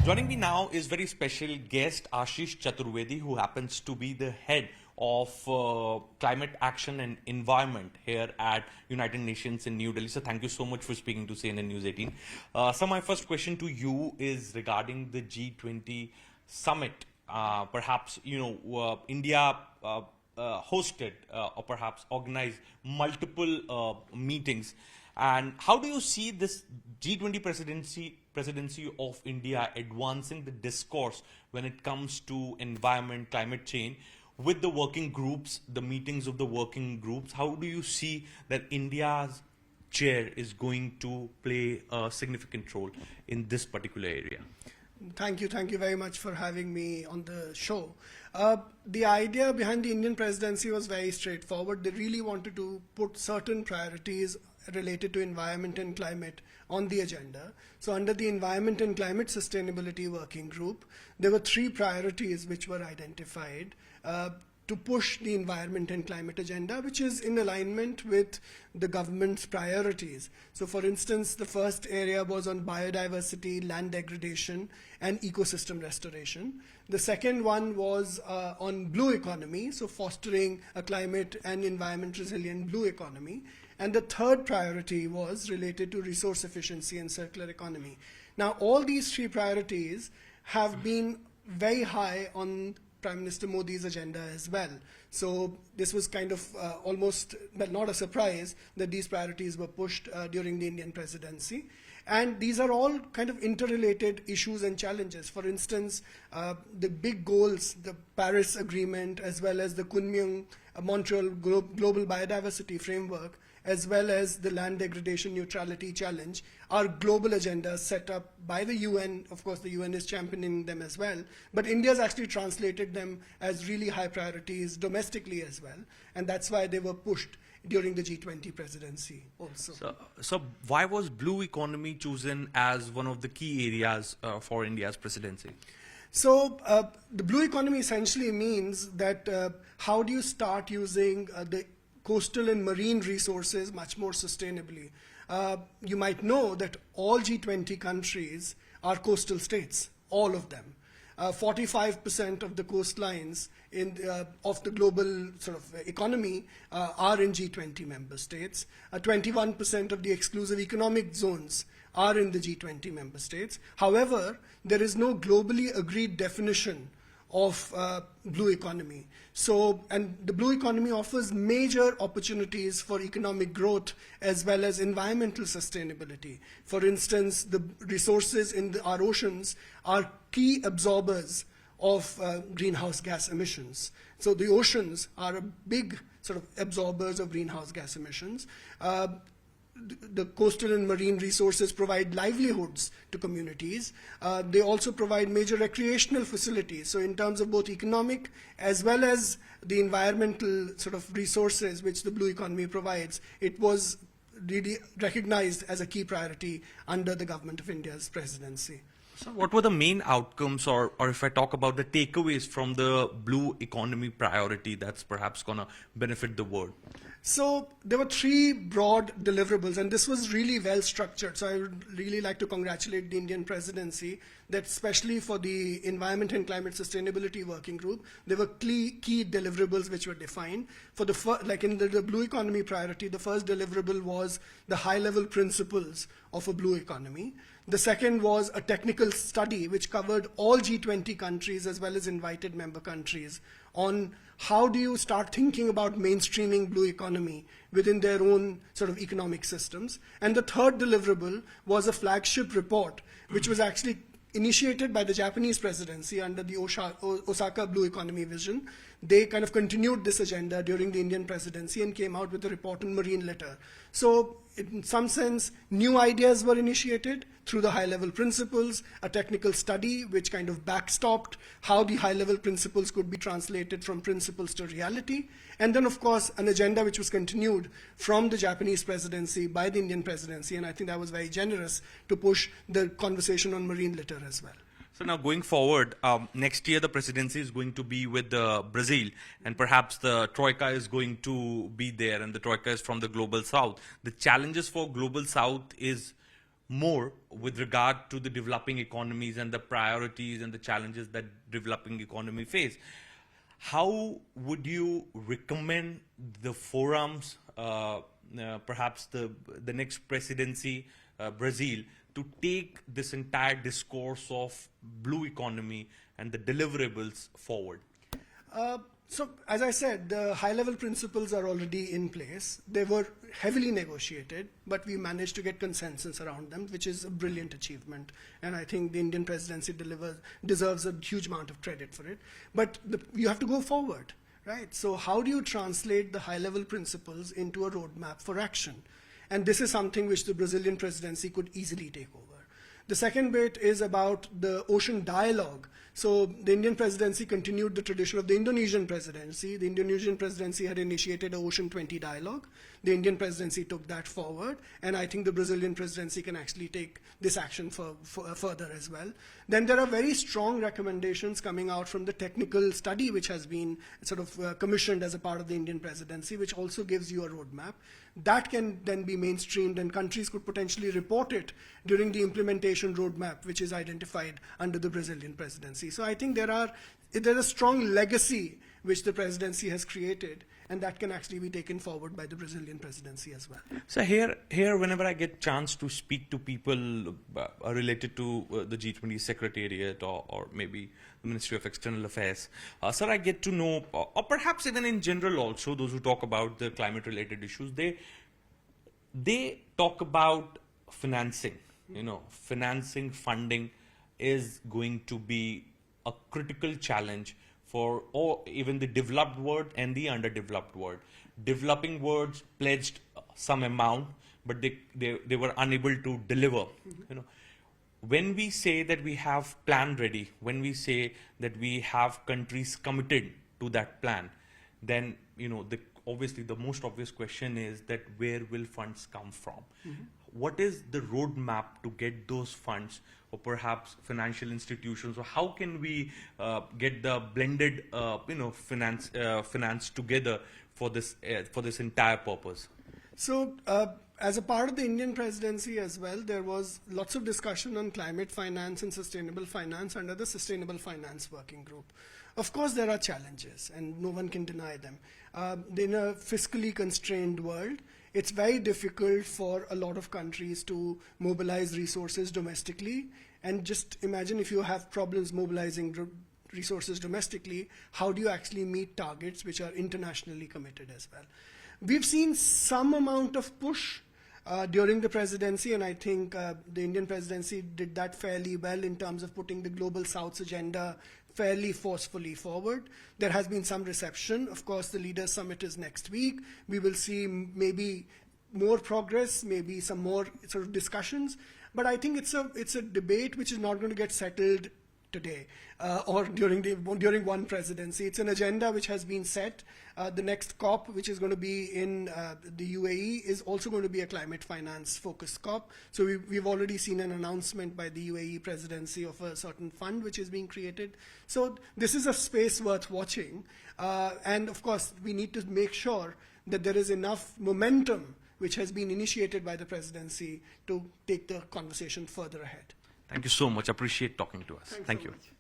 Joining me now is very special guest Ashish Chaturvedi, who happens to be the head of climate action and environment here at United Nations in New Delhi. So thank you so much for speaking to CNN News 18. So my first question to you is regarding the G20 summit. Perhaps, India hosted or perhaps organized multiple meetings. And how do you see this G20 presidency of India advancing the discourse when it comes to environment, climate change, with the working groups, the meetings of the working groups? How do you see that India's chair is going to play a significant role in this particular area? Thank you very much for having me on the show. The idea behind the Indian presidency was very straightforward. They really wanted to put certain priorities related to environment and climate on the agenda. So under the Environment and Climate Sustainability Working Group, there were three priorities which were identified to push the environment and climate agenda, which is in alignment with the government's priorities. So for instance, the first area was on biodiversity, land degradation, and ecosystem restoration. The second one was on blue economy, so fostering a climate and environment resilient blue economy. And the third priority was related to resource efficiency and circular economy. Now, all these three priorities have been very high on Prime Minister Modi's agenda as well. So this was kind of almost, well, not a surprise that these priorities were pushed during the Indian presidency. And these are all kind of interrelated issues and challenges. For instance, the big goals, the Paris Agreement, as well as the Kunming Montreal Global Biodiversity Framework, as well as the Land Degradation Neutrality Challenge, are global agendas set up by the UN. Of course, the UN is championing them as well, but India's actually translated them as really high priorities domestically as well, and that's why they were pushed during the G20 presidency also. So why was blue economy chosen as one of the key areas for India's presidency? So the blue economy essentially means that how do you start using the coastal and marine resources much more sustainably. You might know that all G20 countries are coastal states, all of them. 45% of the coastlines of the global sort of economy are in G20 member states. 21% of the exclusive economic zones are in the G20 member states. However, there is no globally agreed definition of blue economy. So, and the blue economy offers major opportunities for economic growth as well as environmental sustainability. For instance, the resources in our oceans are key absorbers of greenhouse gas emissions. So the oceans are a big sort of absorbers of greenhouse gas emissions. The coastal and marine resources provide livelihoods to communities. They also provide major recreational facilities. So in terms of both economic as well as the environmental sort of resources which the blue economy provides, it was really recognized as a key priority under the government of India's presidency. So what were the main outcomes, or if I talk about the takeaways from the blue economy priority that's perhaps going to benefit the world? So there were three broad deliverables, and this was really well structured. So I would really like to congratulate the Indian presidency that especially for the Environment and Climate Sustainability Working Group, there were key deliverables which were defined. For like in the blue economy priority, the first deliverable was the high-level principles of a blue economy. The second was a technical study which covered all G20 countries as well as invited member countries on how do you start thinking about mainstreaming blue economy within their own sort of economic systems. And the third deliverable was a flagship report which was actually initiated by the Japanese presidency under the Osaka Blue Economy Vision. They kind of continued this agenda during the Indian presidency and came out with a report on marine litter. So in some sense, new ideas were initiated through the high-level principles, a technical study which kind of backstopped how the high-level principles could be translated from principles to reality, and then, of course, an agenda which was continued from the Japanese presidency by the Indian presidency, and I think that was very generous to push the conversation on marine litter as well. So now going forward, next year the presidency is going to be with Brazil, and perhaps the Troika is going to be there, and the Troika is from the Global South. The challenges for Global South is more with regard to the developing economies and the priorities and the challenges that developing economy face. How would you recommend the forums, perhaps the next presidency, Brazil, to take this entire discourse of blue economy and the deliverables forward? So, as I said, the high-level principles are already in place. They were heavily negotiated, but we managed to get consensus around them, which is a brilliant achievement. And I think the Indian presidency deserves a huge amount of credit for it. But you have to go forward, right? So how do you translate the high-level principles into a roadmap for action? And this is something which the Brazilian presidency could easily take over. The second bit is about the ocean dialogue. So the Indian presidency continued the tradition of the Indonesian presidency. The Indonesian presidency had initiated an Ocean 20 dialogue. The Indian presidency took that forward, and I think the Brazilian presidency can actually take this action further as well. Then there are very strong recommendations coming out from the technical study which has been sort of commissioned as a part of the Indian presidency, which also gives you a roadmap. That can then be mainstreamed, and countries could potentially report it during the implementation roadmap, which is identified under the Brazilian presidency. So I think there's a strong legacy which the presidency has created, and that can actually be taken forward by the Brazilian presidency as well. So here, whenever I get chance to speak to people related to the G20 Secretariat or maybe the Ministry of External Affairs, sir, I get to know, or perhaps even in general also, those who talk about the climate-related issues, they talk about financing. You know, financing, funding is going to be a critical challenge for even the developed world and the underdeveloped world. Developing worlds pledged some amount, but they were unable to deliver. You know, when we say that we have plan ready, when we say that we have countries committed to that plan, then obviously the most obvious question is that where will funds come from? What is the roadmap to get those funds, or perhaps financial institutions, or how can we get the blended finance together for this entire purpose? So as a part of the Indian presidency as well, there was lots of discussion on climate finance and sustainable finance under the Sustainable Finance Working Group. Of course, there are challenges, and no one can deny them. In a fiscally constrained world, it's very difficult for a lot of countries to mobilize resources domestically. And just imagine if you have problems mobilizing resources domestically, how do you actually meet targets which are internationally committed as well? We've seen some amount of push during the presidency, and I think the Indian presidency did that fairly well in terms of putting the Global South's agenda fairly forcefully forward. There has been some reception. Of course, the Leaders' Summit is next week. We will see maybe more progress, maybe some more sort of discussions. But I think it's a debate which is not going to get settled today or during one presidency. It's an agenda which has been set. The next COP, which is going to be in the UAE, is also going to be a climate finance focused COP. So we've already seen an announcement by the UAE presidency of a certain fund which is being created. So this is a space worth watching. And of course, we need to make sure that there is enough momentum which has been initiated by the presidency to take the conversation further ahead. Thank you so much. Appreciate talking to us. Thanks Thank so you. much.